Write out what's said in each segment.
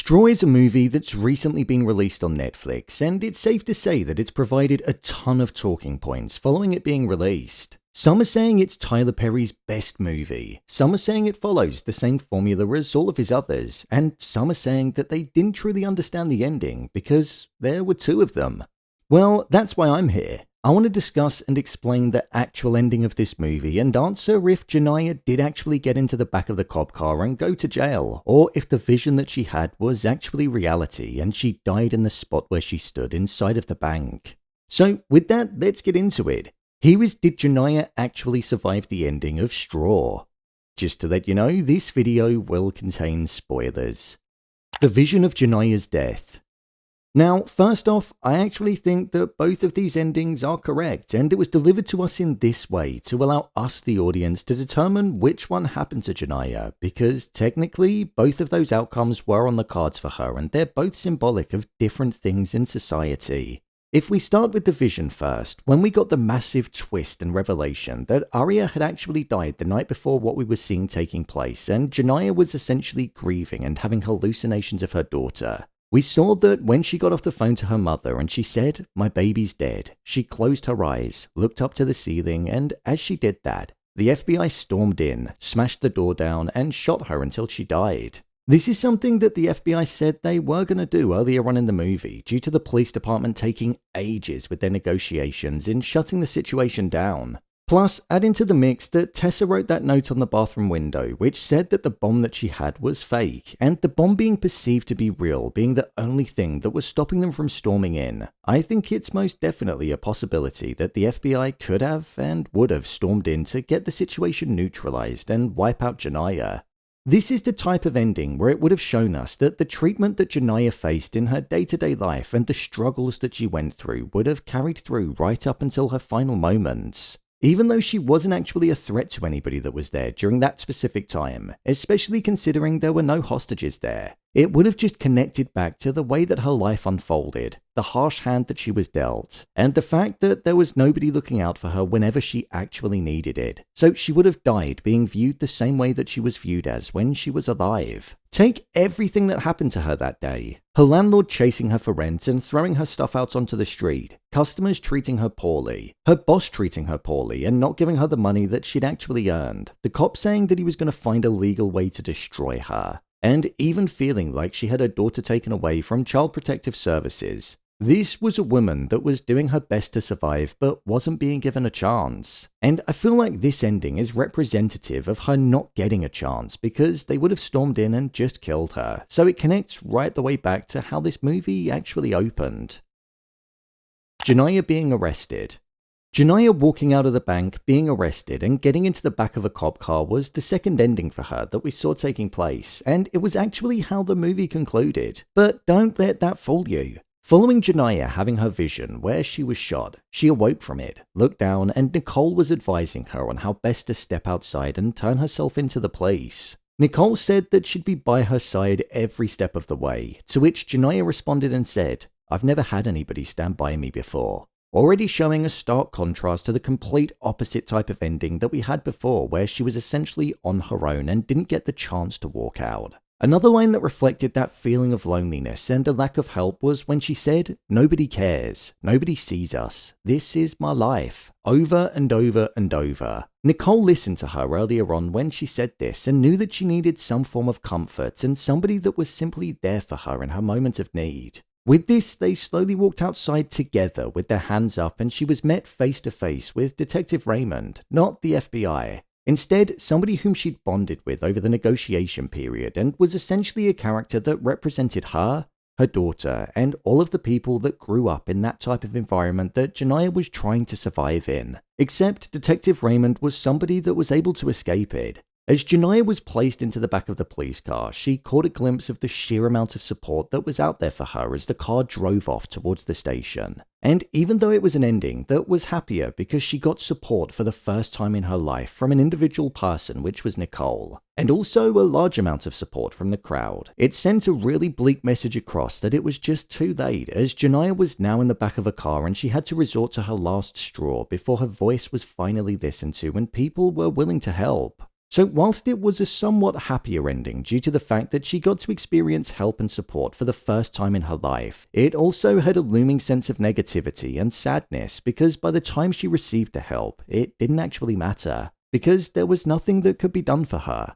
Straw is a movie that's recently been released on Netflix, and it's safe to say that it's provided a ton of talking points following it being released. Some are saying it's Tyler Perry's best movie, some are saying it follows the same formula as all of his others, and some are saying that they didn't truly understand the ending because there were two of them. Well, that's why I'm here. I want to discuss and explain the actual ending of this movie and answer if Janiyah did actually get into the back of the cop car and go to jail, or if the vision that she had was actually reality and she died in the spot where she stood inside of the bank. So with that, let's get into it. Here is, did Janiyah actually survive the ending of Straw? Just to let you know, this video will contain spoilers. The vision of Janiyah's death. Now, first off, I actually think that both of these endings are correct, and it was delivered to us in this way to allow us, the audience, to determine which one happened to Janiyah, because technically, both of those outcomes were on the cards for her, and they're both symbolic of different things in society. If we start with the vision first, when we got the massive twist and revelation that Aria had actually died the night before what we were seeing taking place, and Janiyah was essentially grieving and having hallucinations of her daughter, we saw that when she got off the phone to her mother and she said, "My baby's dead," she closed her eyes, looked up to the ceiling, and as she did that, the FBI stormed in, smashed the door down, and shot her until she died. This is something that the FBI said they were going to do earlier on in the movie, due to the police department taking ages with their negotiations in shutting the situation down. Plus, add into the mix that Tessa wrote that note on the bathroom window which said that the bomb that she had was fake, and the bomb being perceived to be real being the only thing that was stopping them from storming in. I think it's most definitely a possibility that the FBI could have and would have stormed in to get the situation neutralized and wipe out Janiyah. This is the type of ending where it would have shown us that the treatment that Janiyah faced in her day-to-day life and the struggles that she went through would have carried through right up until her final moments. Even though she wasn't actually a threat to anybody that was there during that specific time, especially considering there were no hostages there, it would have just connected back to the way that her life unfolded, the harsh hand that she was dealt, and the fact that there was nobody looking out for her whenever she actually needed it. So she would have died being viewed the same way that she was viewed as when she was alive. Take everything that happened to her that day. Her landlord chasing her for rent and throwing her stuff out onto the street, customers treating her poorly, her boss treating her poorly and not giving her the money that she'd actually earned, the cop saying that he was going to find a legal way to destroy her, and even feeling like she had her daughter taken away from Child Protective Services. This was a woman that was doing her best to survive but wasn't being given a chance. And I feel like this ending is representative of her not getting a chance because they would have stormed in and just killed her. So it connects right the way back to how this movie actually opened. Janiyah being arrested. Janiyah walking out of the bank, being arrested, and getting into the back of a cop car was the second ending for her that we saw taking place, and it was actually how the movie concluded. But don't let that fool you. Following Janiyah having her vision where she was shot, she awoke from it, looked down, and Nicole was advising her on how best to step outside and turn herself into the police. Nicole said that she'd be by her side every step of the way, to which Janiyah responded and said, "I've never had anybody stand by me before." Already showing a stark contrast to the complete opposite type of ending that we had before, where she was essentially on her own and didn't get the chance to walk out. Another line that reflected that feeling of loneliness and a lack of help was when she said, "Nobody cares, nobody sees us, this is my life," over and over and over. Nicole listened to her earlier on when she said this and knew that she needed some form of comfort and somebody that was simply there for her in her moment of need. With this, they slowly walked outside together with their hands up, and she was met face to face with Detective Raymond, not the FBI. Instead, somebody whom she'd bonded with over the negotiation period and was essentially a character that represented her, her daughter, and all of the people that grew up in that type of environment that Janiyah was trying to survive in. Except Detective Raymond was somebody that was able to escape it. As Janiyah was placed into the back of the police car, she caught a glimpse of the sheer amount of support that was out there for her as the car drove off towards the station. And even though it was an ending that was happier because she got support for the first time in her life from an individual person, which was Nicole, and also a large amount of support from the crowd, it sent a really bleak message across that it was just too late, as Janiyah was now in the back of a car and she had to resort to her last straw before her voice was finally listened to and people were willing to help. So whilst it was a somewhat happier ending due to the fact that she got to experience help and support for the first time in her life, it also had a looming sense of negativity and sadness because by the time she received the help, it didn't actually matter, because there was nothing that could be done for her.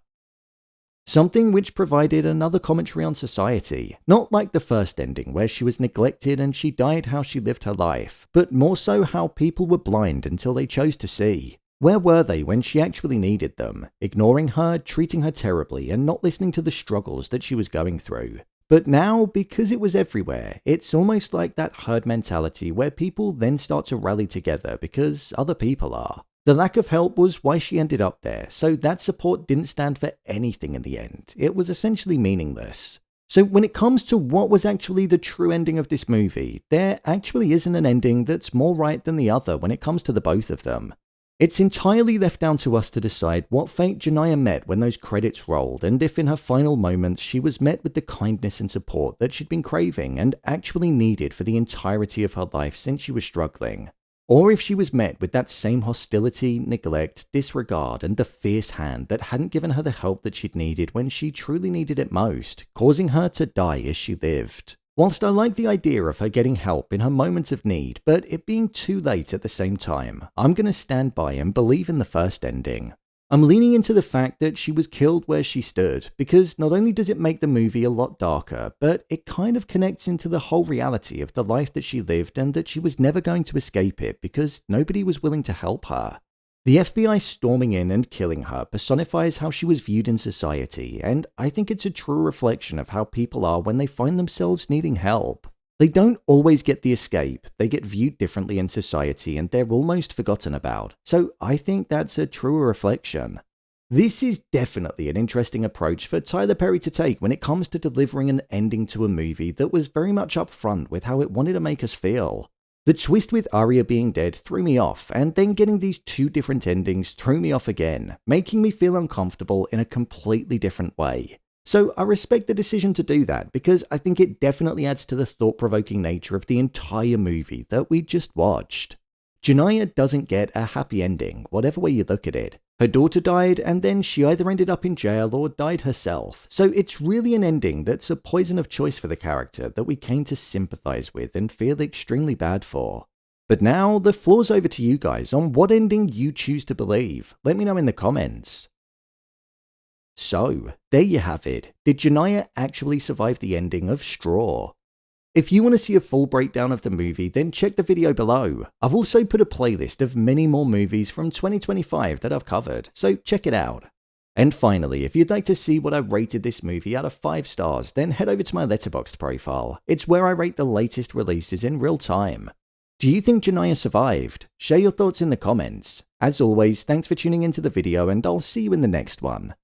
Something which provided another commentary on society, not like the first ending where she was neglected and she died how she lived her life, but more so how people were blind until they chose to see. Where were they when she actually needed them, ignoring her, treating her terribly, and not listening to the struggles that she was going through? But now, because it was everywhere, it's almost like that herd mentality where people then start to rally together because other people are. The lack of help was why she ended up there, so that support didn't stand for anything in the end. It was essentially meaningless. So when it comes to what was actually the true ending of this movie, there actually isn't an ending that's more right than the other when it comes to the both of them. It's entirely left down to us to decide what fate Janiyah met when those credits rolled, and if in her final moments she was met with the kindness and support that she'd been craving and actually needed for the entirety of her life since she was struggling. Or if she was met with that same hostility, neglect, disregard, and the fierce hand that hadn't given her the help that she'd needed when she truly needed it most, causing her to die as she lived. Whilst I like the idea of her getting help in her moments of need, but it being too late at the same time, I'm going to stand by and believe in the first ending. I'm leaning into the fact that she was killed where she stood, because not only does it make the movie a lot darker, but it kind of connects into the whole reality of the life that she lived and that she was never going to escape it because nobody was willing to help her. The FBI storming in and killing her personifies how she was viewed in society, and I think it's a true reflection of how people are when they find themselves needing help. They don't always get the escape, they get viewed differently in society and they're almost forgotten about, so I think that's a truer reflection. This is definitely an interesting approach for Tyler Perry to take when it comes to delivering an ending to a movie that was very much upfront with how it wanted to make us feel. The twist with Aria being dead threw me off, and then getting these two different endings threw me off again, making me feel uncomfortable in a completely different way. So I respect the decision to do that because I think it definitely adds to the thought-provoking nature of the entire movie that we just watched. Janiyah doesn't get a happy ending, whatever way you look at it. Her daughter died and then she either ended up in jail or died herself, so it's really an ending that's a poison of choice for the character that we came to sympathize with and feel extremely bad for. But now, the floor's over to you guys on what ending you choose to believe. Let me know in the comments. So, there you have it. Did Janiyah actually survive the ending of Straw? If you want to see a full breakdown of the movie, then check the video below. I've also put a playlist of many more movies from 2025 that I've covered, so check it out. And finally, if you'd like to see what I rated this movie out of 5 stars, then head over to my Letterboxd profile. It's where I rate the latest releases in real time. Do you think Janiyah survived? Share your thoughts in the comments. As always, thanks for tuning into the video and I'll see you in the next one.